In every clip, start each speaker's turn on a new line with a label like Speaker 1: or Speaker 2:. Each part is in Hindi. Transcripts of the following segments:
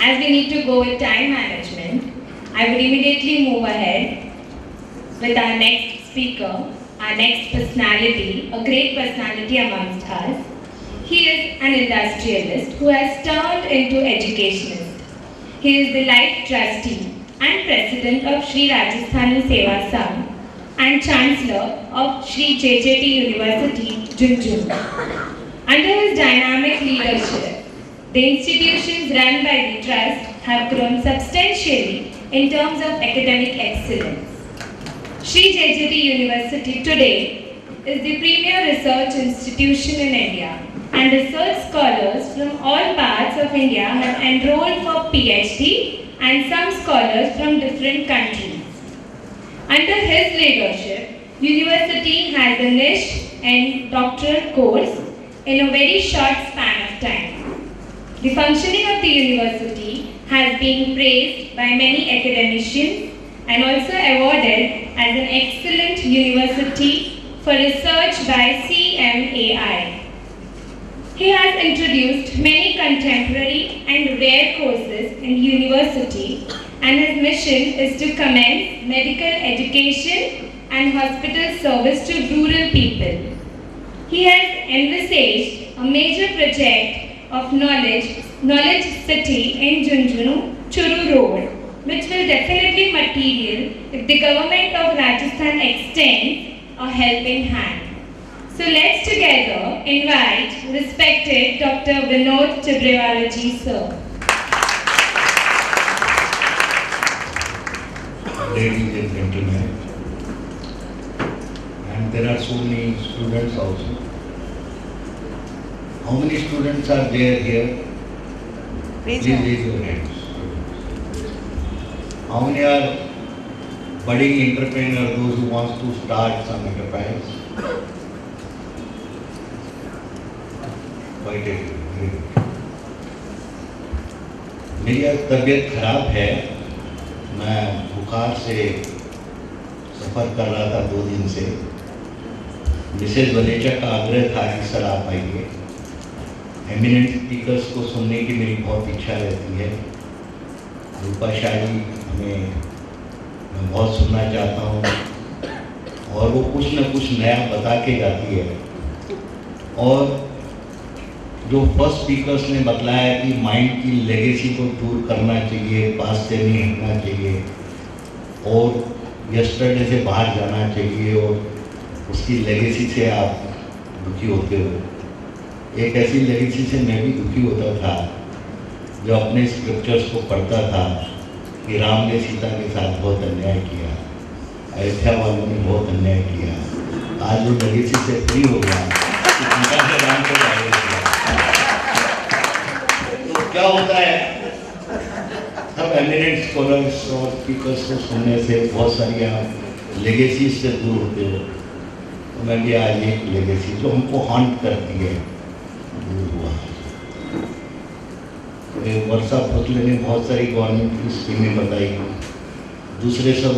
Speaker 1: as we need to go with time management, I would immediately move ahead with our next speaker, our next personality, a great personality amongst us. He is an industrialist who has turned into educationist. He is the life trustee and president of Sri Rajasthani Seva Sangh and chancellor of Sri JJT University, Junjun. Under his dynamic leadership, the institutions run by the Trust have grown substantially in terms of academic excellence. Sri JJT University today is the premier research institution in India, and research scholars from all parts of India have enrolled for PhD and some scholars from different countries. Under his leadership, university has a niche in doctoral course in a very short span of time. The functioning of the university has been praised by many academicians and also awarded as an excellent university for research by CMAI. He has introduced many contemporary and rare courses in university, and his mission is to commence medical education and hospital service to rural people. He has envisaged a major project of knowledge city in Junjunu, Churu Road, which will definitely material if the government of Rajasthan extends a helping hand. So let's together invite respected Dr. Vinod Tibrewala ji, sir.
Speaker 2: Ladies and gentlemen, and there are so many students also. How many students are there here? Please raise your hands. How many are budding entrepreneurs, those who want to start some enterprise? Quite a few. मेरी आज तबीयत खराब है, मैं बुखार से सफ़र कर रहा था 2 दिन से। मिसेज वलेचा का आग्रह था कि सर आप आइए। एमिनेंट स्पीकर्स को सुनने की मेरी बहुत इच्छा रहती है। रूपा शाही मैं बहुत सुनना चाहता हूँ और वो कुछ न कुछ नया बता के जाती है। और जो फर्स्ट स्पीकर्स ने बतलाया कि माइंड की लेगेसी को दूर करना चाहिए, पास से नहीं हटना चाहिए और यस्टरडे से बाहर जाना चाहिए और उसकी लेगेसी से आप दुखी होते हो। एक ऐसी लेगेसी से मैं भी दुखी होता था जो अपने स्क्रिप्चर्स को पढ़ता था कि राम ने सीता के साथ बहुत अन्याय किया, अयोध्या वालों ने बहुत अन्याय किया। आज वो लेगेसी से फ्री हो गया कि सीता से राम को आगे किया। तो क्या होता है, सब एमिनेंट स्कॉलर्स और स्पीकर्स को सुनने से बहुत सारी आप लेगेसी से दूर होते हो। तो मैं भी आज एक लेगेसी जो हमको हॉन्ट करती है दूर हुआ। वर्षा भोसले ने बहुत सारी गवर्नमेंट की स्कीमें बताई, दूसरे सब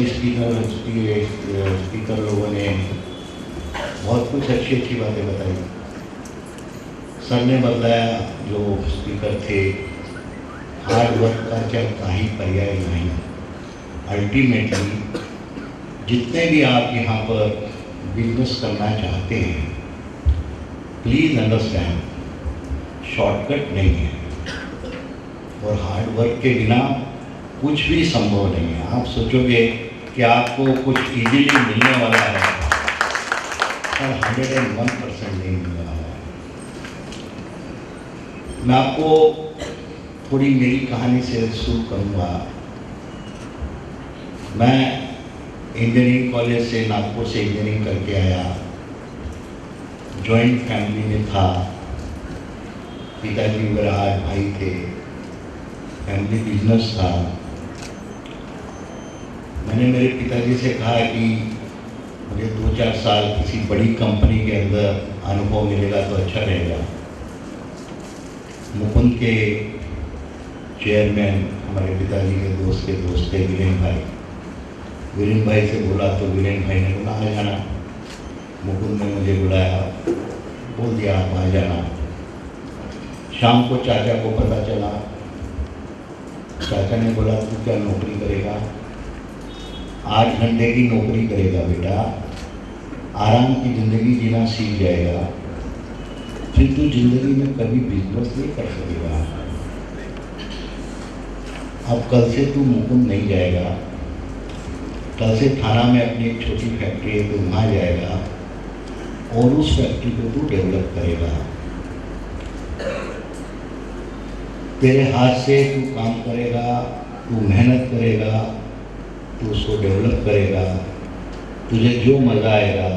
Speaker 2: स्पीकर लोगों ने बहुत कुछ अच्छी अच्छी बातें बताई। सर ने बताया, जो स्पीकर थे, हार्ड वर्क का क्या कहीं पर्याय नहीं। अल्टीमेटली जितने भी आप यहाँ पर बिजनेस करना चाहते हैं, प्लीज़ अंडरस्टैंड, शॉर्टकट नहीं है और हार्ड वर्क के बिना कुछ भी संभव नहीं है। आप सोचोगे कि आपको कुछ इजीली मिलने वाला है, पर 101% नहीं मिलने वाला है। मैं आपको थोड़ी मेरी कहानी से शुरू करूँगा। मैं इंजीनियरिंग कॉलेज से, नागपुर से इंजीनियरिंग करके आया। जॉइंट फैमिली में था, पिताजी मेरे 8 भाई थे, फैमिली बिजनेस था। मैंने मेरे पिताजी से कहा कि मुझे 2-4 साल किसी बड़ी कंपनी के अंदर अनुभव मिलेगा तो अच्छा रहेगा। मुकुंद के चेयरमैन हमारे पिताजी के दोस्त थे वीरेन भाई से बोला तो वीरेन भाई ने बोला आ जाना। मुकुंद ने मुझे बुलाया, बोल दिया आप आ जाना। शाम को चाचा को पता चला चाचा ने बोला तू क्या नौकरी करेगा? 8 घंटे की नौकरी करेगा बेटा, आराम की ज़िंदगी जीना सीख जाएगा, फिर तू जिंदगी में कभी बिजनेस नहीं कर सकेगा। अब कल से तू मुकुंद नहीं जाएगा, कल से थाना में अपनी एक छोटी फैक्ट्री है, तो वहाँ जाएगा और उस फैक्ट्री को तू डेवलप करेगा। तेरे हाथ से तू काम करेगा, तू मेहनत करेगा, तू उसको डेवलप करेगा, तुझे जो मज़ा आएगा,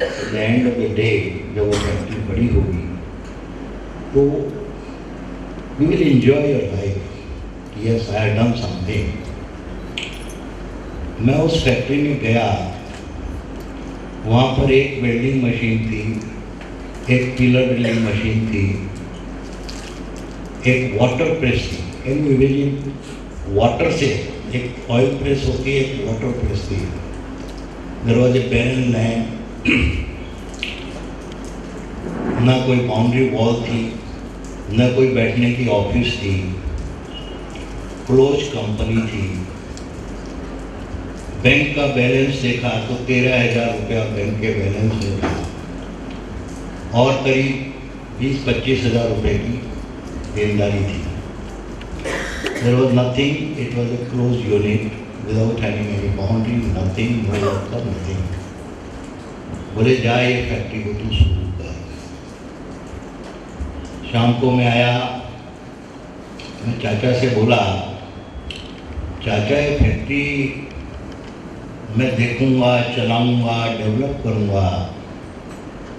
Speaker 2: at the end of the day जब वो फैक्ट्री बड़ी होगी तो you will enjoy your life. Yes, I have done something. मैं उस फैक्ट्री में गया, वहाँ पर एक वेल्डिंग मशीन थी, एक पिलर ड्रिलिंग मशीन थी, एक वाटर प्रेस थी। कैन यू इमेजिन, वाटर से एक ऑयल प्रेस होती है, एक वाटर प्रेस थी। दरवाजे बैरन लैंड, ना कोई बाउंड्री वॉल थी, ना कोई बैठने की ऑफिस थी, क्लोज कंपनी थी। बैंक का बैलेंस देखा तो 13,000 रुपया बैंक के बैलेंस में था और करीब 20-25 हज़ार रुपये की देनदारी थी। There was nothing, it was a closed unit without having any boundary, nothing, no worker, nothing. बोले जा ये फैक्ट्री को तू शुरू कर। शाम को मैं आया, मैं चाचा से बोला, चाचा ये फैक्ट्री मैं देखूंगा, चलाऊंगा, डेवलप करूंगा,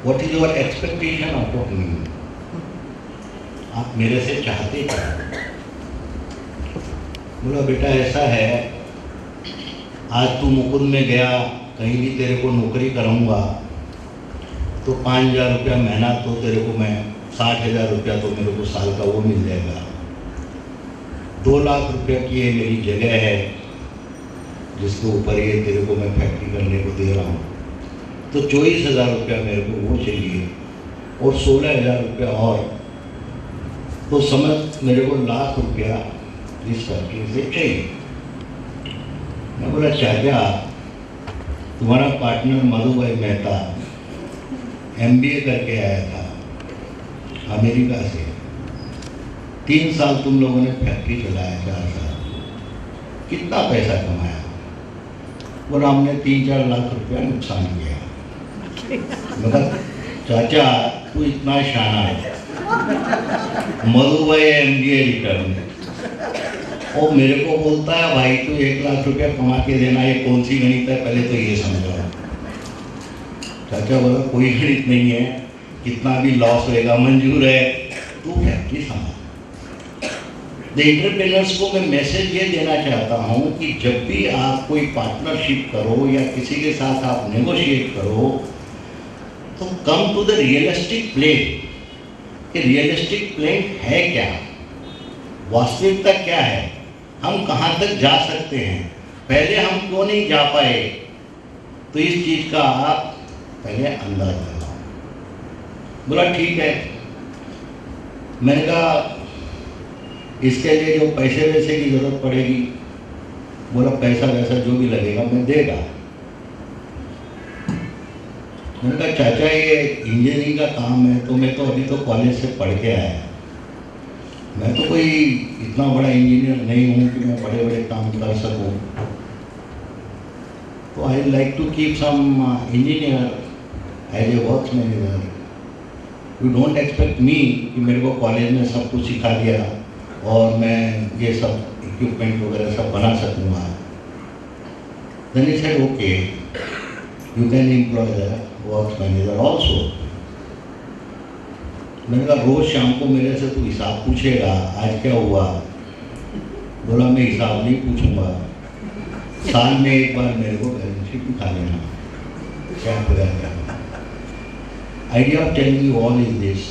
Speaker 2: what is your expectation out of me? आप मेरे से चाहते क्या? बोला बेटा ऐसा है, आज तू मुकुंद में गया, कहीं भी तेरे को नौकरी कराऊंगा तो 5,000 रुपया महीना तो तेरे को मैं 60,000 रुपया तो मेरे को साल का वो मिल जाएगा। 2 लाख रुपया की ये मेरी जगह है जिसके ऊपर ये तेरे को मैं फैक्ट्री करने को दे रहा हूँ, तो 24,000 रुपया मेरे को वो चाहिए और 16,000 रुपया और, तो समझ मेरे को 1 लाख रुपया इस फैक्ट्री से चाहिए। मैं बोला चाचा तुम्हारा पार्टनर मधु भाई मेहता MBA करके आया था अमेरिका से, 3 साल तुम लोगों ने फैक्ट्री चलाया, 4 साल, कितना पैसा कमाया? बोला हमने 3-4 लाख रुपया नुकसान किया। मतलब चाचा तू इतना शाना है, मधु भाई MBA रिटर्न और मेरे को बोलता है भाई तू 1 लाख रुपया कमा के देना, ये कौन सी गणित है, पहले तो ये समझो। चाचा बोला कोई गणित नहीं है, कितना भी लॉस होएगा मंजूर है, तू फैक्ट्री संभाल। द एंटरप्रेन्योर्स को मैं मैसेज ये देना चाहता हूँ कि जब भी आप कोई पार्टनरशिप करो या किसी के साथ आप नेगोशिएट करो तो come to the realistic plane. कि रियलिस्टिक प्लेन है क्या, वास्तविकता क्या है, हम कहाँ तक जा सकते हैं, पहले हम क्यों नहीं जा पाए, तो इस चीज़ का आप पहले अंदाज लगाओ। बोला ठीक है। मैंने कहा इसके लिए जो पैसे वैसे की ज़रूरत पड़ेगी, बोला पैसा वैसा जो भी लगेगा मैं देगा। मैंने कहा चाचा ये इंजीनियरिंग का काम है, तो मैं तो अभी तो कॉलेज से पढ़ के आया, मैं तो कोई इतना बड़ा इंजीनियर नहीं हूँ कि मैं बड़े बड़े काम कर सकूँ, तो I like to keep some engineer as a work manager. You don't expect me कि मेरे को कॉलेज में सब कुछ सिखा दिया और मैं ये सब इक्विपमेंट वगैरह सब बना सकूँगा। Then he said okay you can employ the work manager also. मैंने कहा रोज़ शाम को मेरे से तू हिसाब पूछेगा, आज क्या हुआ? बोला मैं हिसाब नहीं पूछूंगा, साल में एक बार मेरे को बैलेंस शीट दिखा देना, क्या होगा। Idea of telling you all is this,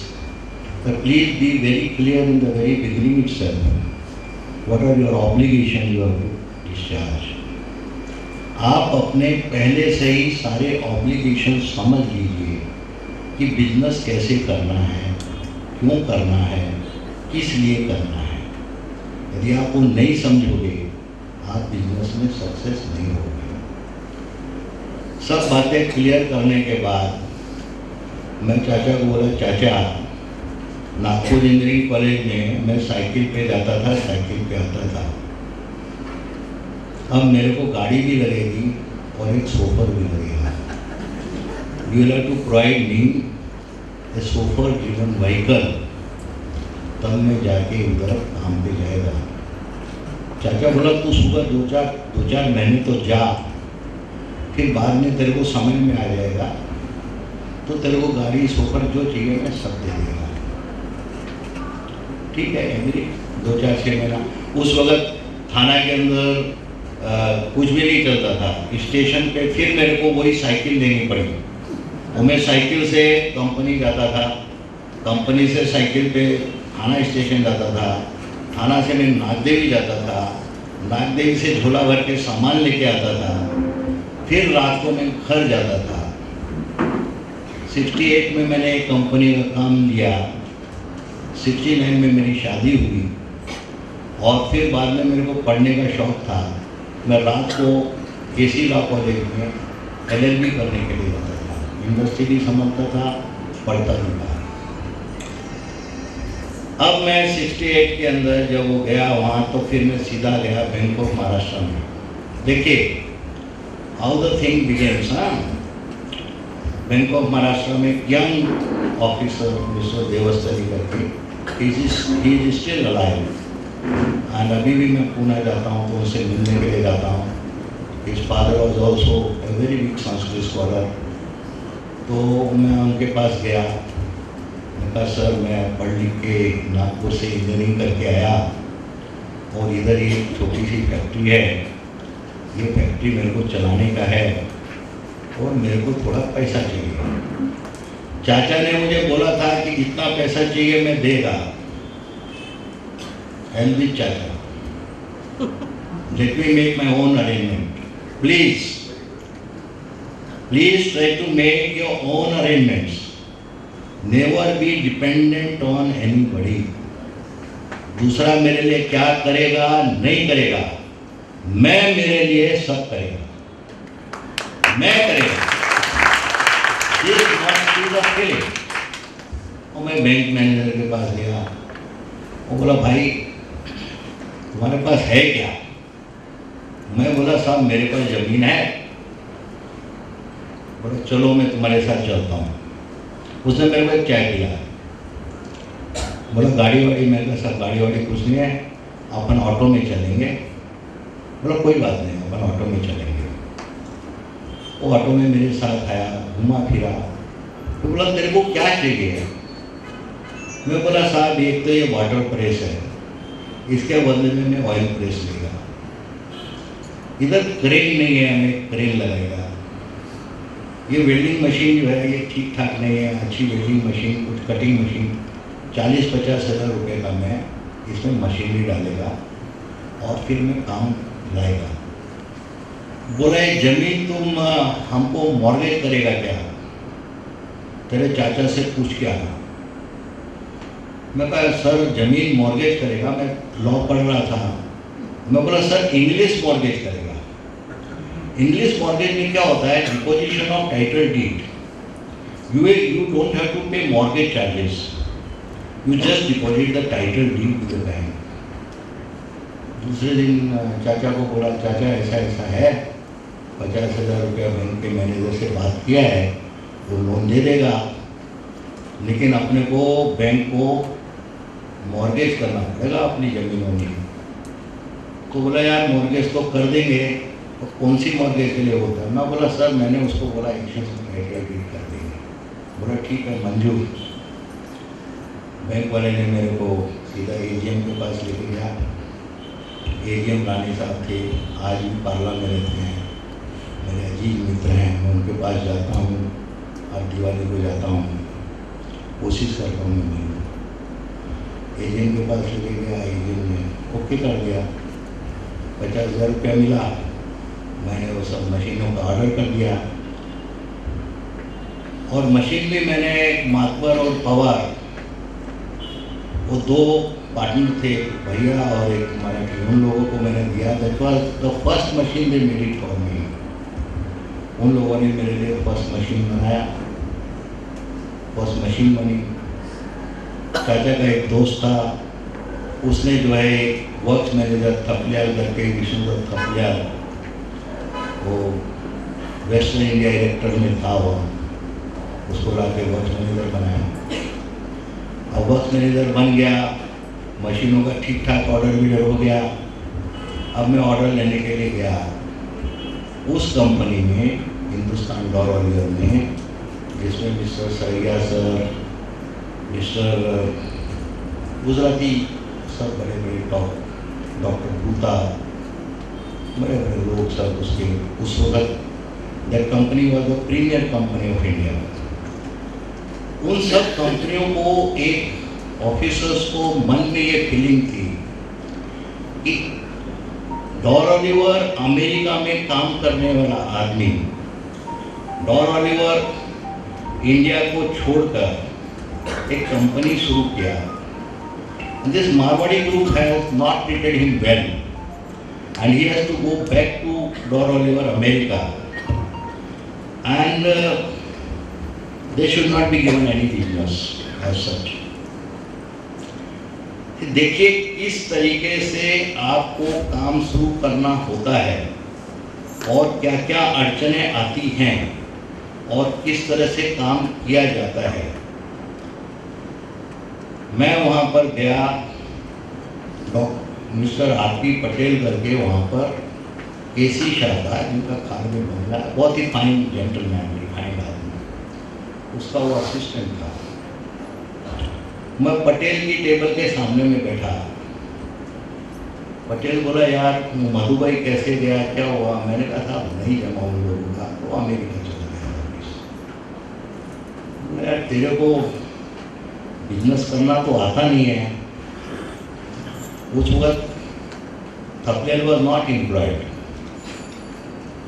Speaker 2: but please be very clear in the very beginning itself what are your obligation you have to discharge। आप अपने पहले से ही सारे ऑब्लिगेशन समझ लीजिए कि बिजनेस कैसे करना है, क्यों करना है, किस लिए करना है। यदि आप वो नहीं समझोगे आप बिजनेस में सक्सेस नहीं होगे। सब बातें क्लियर करने के बाद मैं चाचा को बोला, चाचा नागपुर इंजीनियरिंग कॉलेज में मैं साइकिल पे जाता था, साइकिल पे आता था, अब मेरे को गाड़ी भी लगेगी और एक सोफर भी लगेगा। You will have to provide me a chauffeur driven vehicle, तब मैं जाके उधर काम पे जाएगा। चाचा बोला तू सुबह दो चार महीने तो जा, फिर बाद में तेरे को समझ में आ जाएगा तो तेरे को गाड़ी सोफर जो चाहिए मैं सब दे देगा। ठीक है, एग्री। 2-4-6 महीना उस वक्त थाना के अंदर कुछ भी नहीं चलता था। स्टेशन पे फिर मेरे को वही साइकिल लेनी पड़ी और मैं साइकिल से कंपनी जाता था, कंपनी से साइकिल पे थाना स्टेशन जाता था, थाना से मैं नागदेवी जाता था, नागदेवी से झोला भर के सामान लेके आता था, फिर रात को मैं घर जाता था। 68 में मैंने एक कंपनी का काम लिया, 69 में मेरी शादी हुई और फिर बाद में मेरे को पढ़ने का शौक़ था। मैं रात को केसी लॉ कॉलेज में LLB करने के लिए जाता था, यूनिवर्सिटी भी समझता था, पढ़ता भी था। अब मैं 68 के अंदर जब वो गया वहाँ तो फिर मैं सीधा गया बैंक ऑफ महाराष्ट्र में। देखिए how the thing begins. Bank of Maharashtra में यंग ऑफिसर मिस्टर देवस्थली करके, he is still alive and अभी भी मैं पुणे जाता हूँ तो उनसे मिलने के लिए जाता हूँ। His father was also a very big Sanskrit scholar. तो मैं उनके पास गया, मैंने कहा सर मैं पढ़ लिख के नागपुर से इंजीनियरिंग करके आया और इधर ये छोटी सी फैक्ट्री है, ये फैक्ट्री मेरे को चलाने का है और मेरे को थोड़ा पैसा चाहिए। चाचा ने मुझे बोला था कि इतना पैसा चाहिए मैं देगा। हेल्प मी चाचा, let me make my own arrangement, please try to make your own arrangements, never be dependent on anybody. दूसरा मेरे लिए क्या करेगा नहीं करेगा, मैं मेरे लिए सब करेगा, मैं करेगा। और मैं बैंक मैनेजर के पास गया, वो बोला भाई तुम्हारे पास है क्या? मैं बोला साहब मेरे पास ज़मीन है। बोला चलो मैं तुम्हारे साथ चलता हूँ। उसने मेरे को चाय पिला, बोला गाड़ी वाड़ी, मैं कहा सब गाड़ी वाड़ी कुछ नहीं है, अपन ऑटो में चलेंगे। बोला कोई बात नहीं, अपन ऑटो में चलेंगे। वो ऑटो में मेरे साथ आया, घुमा फिरा, तो बोला तेरे को क्या चाहिए? मैं बोला साहब एक तो ये वाटर प्रेस है, इसके बदले में मैं ऑयल प्रेस लेगा। इधर क्रेन नहीं है, हमें क्रेन लगाएगा। ये वेल्डिंग मशीन जो है ये ठीक ठाक नहीं है, अच्छी वेल्डिंग मशीन, कुछ कटिंग मशीन 40-50 हज़ार रुपये का मैं इसमें मशीनरी डालेगा और फिर मैं काम लाएगा। बोला ये ज़मीन तुम हमको मॉर्गेज करेगा क्या? तेरे चाचा से पूछ के आना। मैं कहा सर ज़मीन मॉर्गेज करेगा, मैं लॉ पढ़ रहा था। मैं बोला सर इंग्लिश मॉर्गेज करेगा। इंग्लिश मॉर्गेज में क्या होता है? Deposition of title deed. You don't have to pay mortgage charges, you just deposit the title deed to the bank. दूसरे दिन चाचा को बोला चाचा ऐसा ऐसा है, 50,000 रुपया बैंक के मैनेजर से बात किया है, वो लोन दे देगा, लेकिन अपने को बैंक को मॉर्गेज करना पड़ेगा अपनी ज़मीनों में। तो बोला यार मॉर्गेज तो कर देंगे, तो कौन सी मॉर्गेज के लिए होता है? मैं बोला सर मैंने उसको बोला एक्शन कर देंगे। बोला ठीक है मंजूर। बैंक वाले ने मेरे को सीधा AGM के पास लेके गया। AGM रानी साहब थे, आज भी पार्ला में रहते हैं, मेरे अजीज मित्र हैं। मैं उनके पास जाता हूँ, हर दिवाली को जाता हूँ, कोशिश करता हूँ मैं मिलूँ। AGM के पास लेके गया, AGM ने ओके कर दिया, 50,000 रुपया मिला। मैंने वो सब मशीनों का ऑर्डर कर दिया और मशीन भी मैंने मातबर और पवार वो 2 पार्टनर थे भैया और एक मराठी, उन लोगों को मैंने दिया। That was the first machine they made it for me. उन लोगों ने मेरे लिए फर्स्ट मशीन बनाया, फर्स्ट मशीन बनी। चाचा का एक दोस्त था, उसने जो है वर्क्स मैनेजर थपलियाल करके, विष्णुदत्त थपलियाल, वो वेस्टर्न इंडिया डायरेक्टर में था, वो उसको ला के वर्क्स मैनेजर बनाया। अब वर्क्स मैनेजर बन गया, मशीनों का ठीक ठाक ऑर्डर भी हो गया। अब मैं ऑर्डर लेने के लिए गया उस कंपनी में, हिंदुस्तान डोर ऑलिवर में, जिसमें mister Saraiya sir, mister Gujarati सब बड़े बड़े डॉक्टर भूता, बड़े बड़े लोग सब उसके, उस वक्त that company was the premier company of India. उन सब कंपनियों को, एक ऑफिसर्स को मन में ये फीलिंग थी कि डोर ऑलिवर अमेरिका में काम करने वाला आदमी, डोर ऑलिवर इंडिया को छोड़कर एक कंपनी शुरू किया। This Marwadi group has not treated him well, and he has to go back to Dor Oliver, America, and they should not be given any business as such. देखिए किस तरीके से आपको काम शुरू करना होता है और क्या क्या अड़चनें आती हैं और किस तरह से काम किया जाता है। मैं वहाँ पर गया, मिस्टर आर.पी. पटेल करके वहाँ पर केसी शाह था, जिनका खान में बंगला, बहुत ही फाइन जेंटलमैन, रिफाइंड आदमी, उसका वो असिस्टेंट था। मैं पटेल की टेबल के सामने में बैठा। पटेल बोला, यार मधुबाई कैसे गया, क्या हुआ? मैंने कहा था नहीं जमा उन लोगों का, तो अमेरिका चला गया। यार तेरे को बिजनेस करना तो आता नहीं है। उस वक्त थपलियाल वॉज नॉट एम्प्लॉयड।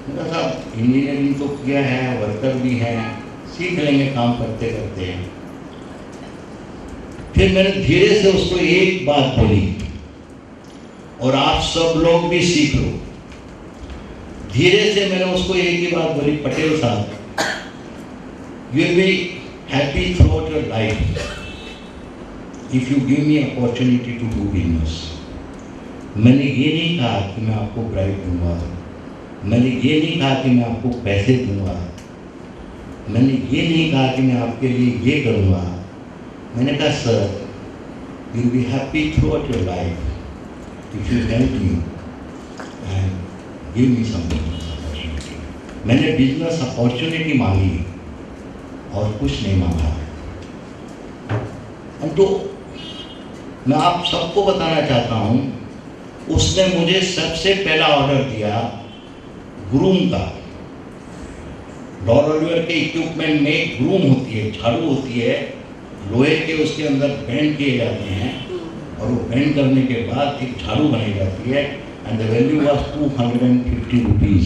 Speaker 2: मैंने कहा इंजीनियरिंग तो किया है, वर्कर भी हैं, सीख लेंगे काम करते करते हैं। फिर मैंने धीरे से उसको एक बात बोली, और आप सब लोग भी सीख लो। धीरे से मैंने उसको एक ही बात बोली, पटेल साहब, you will be happy throughout your life if you give me opportunity to do business. मैंने ये नहीं कहा कि मैं आपको ब्राइब दूंगा, मैंने ये नहीं कहा कि मैं आपको पैसे दूंगा, मैंने ये नहीं कहा कि मैं आपके लिए ये करूंगा। मैंने कहा sir, you will be happy throughout your life if you help me and give me some business opportunity. मैंने बिजनेस अपॉर्चुनिटी मांगी और कुछ नहीं मांगा। तो मैं आप सबको बताना चाहता हूँ, उसने मुझे सबसे पहला ऑर्डर दिया ग्रूम का। डोर ऑलिवर के इक्विपमेंट में ग्रूम होती है, झाड़ू होती है, लोहे के उसके अंदर बेंड किए जाते हैं, और वो बेंड करने के बाद एक झाड़ू बनाई जाती है, and the value was 250 rupees.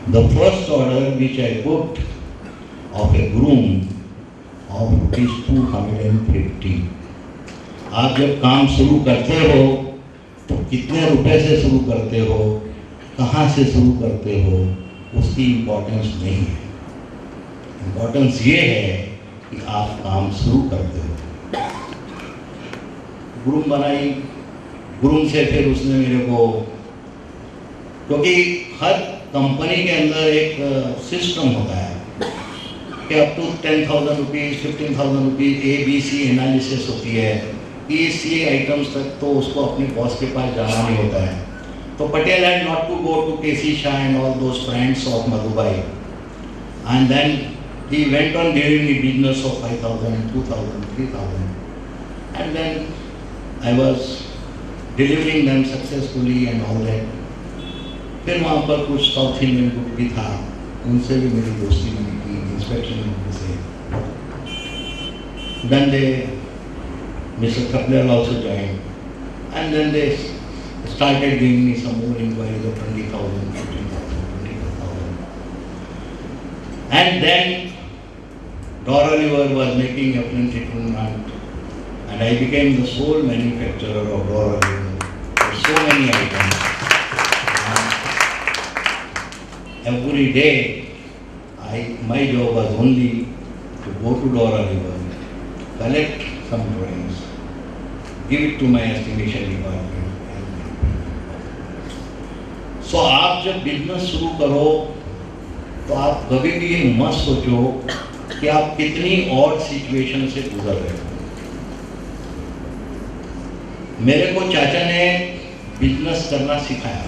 Speaker 2: The first order which I booked of A groom of rupees 250। आप जब काम शुरू करते हो तो कितने रुपए से शुरू करते हो, कहाँ से शुरू करते हो, उसकी इम्पोर्टेंस नहीं है। इम्पोर्टेंस ये है कि आप काम शुरू करते हो। ग्रूम बनाई, ग्रूम से फिर उसने मेरे को, क्योंकि हर कंपनी के अंदर एक सिस्टम होता है कि up to 10,000 rupees, 15,000 rupees ABC analysis होती है, EC आइटम्स तक तो उसको अपने बॉस के पास जाना नहीं होता है। तो Patel had not to go to KC Shah and all those friends of Madhubai, and then he went on giving me business of 5,000, 2,000, 3,000, and then I was delivering them successfully and all that. फिर वहाँ पर कुछ साउथ इंडियन ग्रुप भी था, उनसे भी मेरी दोस्ती बनी थी, इंस्पेक्शन से। Then Mr. Thaplial also joined, and then they started giving me some more inquiries of 20,000, 15,000, 25,000. And then Dor Oliver was making a plenty tournament, and I became the sole manufacturer of door aluminum for so many items. Every day, my job was only to go to door aluminum, collect some drawings, give it to my estimation department. So आप जब बिजनेस शुरू करो तो आप कभी भी ये मत सोचो कि आप कितनी और सिचुएशन से गुजर रहे हो। मेरे को चाचा ने बिजनेस करना सिखाया।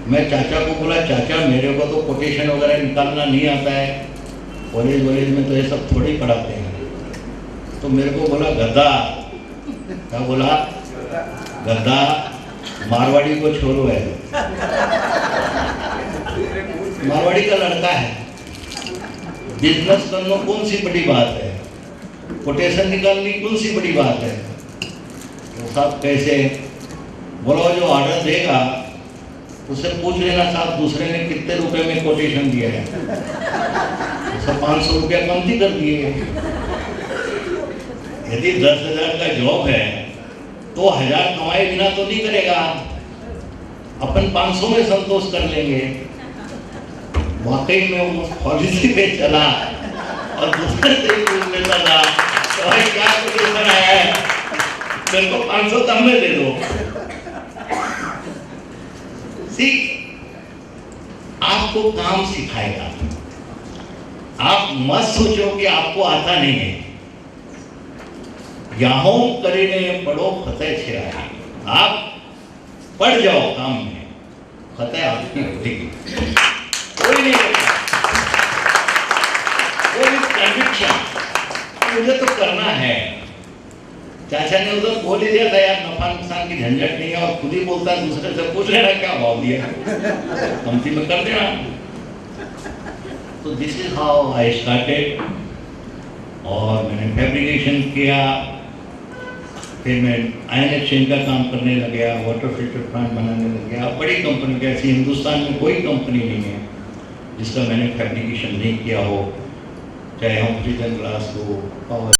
Speaker 2: मैं चाचा को बोला, चाचा मेरे को तो कोटेशन वगैरह निकालना नहीं आता है, कॉलेज में तो ये सब थोड़ी पढ़ाते हैं। तो मेरे को बोला गधा, क्या बोला? गधा, मारवाड़ी को छोड़ो है, मारवाड़ी का लड़का है, बिजनेस करना कौन सी बड़ी बात है, कोटेशन निकालनी कौन सी बड़ी बात है। तो साहब कैसे? बोला जो ऑर्डर देगा उससे पूछ लेना साहब दूसरे ने कितने रुपए में कोटेशन दिया है, उससे 500 रुपया कम कर दिए। यदि 10,000 का जॉब है तो 1000 कमाए बिना तो नहीं करेगा, अपन 500 में संतोष कर लेंगे। वाकई में वो पॉलिसी पे चला और दूसरे से ही पूछ लेता था तो भाई क्या कोटेशन आया है, मेरे को 500 कम में दे दो। सी, आपको काम सिखाएगा। आप मत सोचो कि आपको आता नहीं है। यहाँ करीने पढ़ो फतेह छिराया, आप पढ़ जाओ काम में, फतेह आपकी होगी। कोई नहीं करता, कोई कन्विक्शन मुझे तो करना है। चाचा ने उधर बोल ही दिया था यार, नफा नुकसान की झंझट नहीं है, और खुद ही बोलता है दूसरे से पूछ लेना क्या भाव दिया, कमती में कर देना। तो this is how I started. और मैंने फैब्रिकेशन किया, फिर मैं आयन एक्सचेंज का काम करने लग गया, वाटर फिल्टर प्लांट बनाने लग गया। बड़ी कंपनी, ऐसी हिंदुस्तान में कोई कंपनी नहीं है जिसका मैंने फैब्रिकेशन नहीं किया हो, चाहे हम फ्रिज एंड ग्लास हो, पावर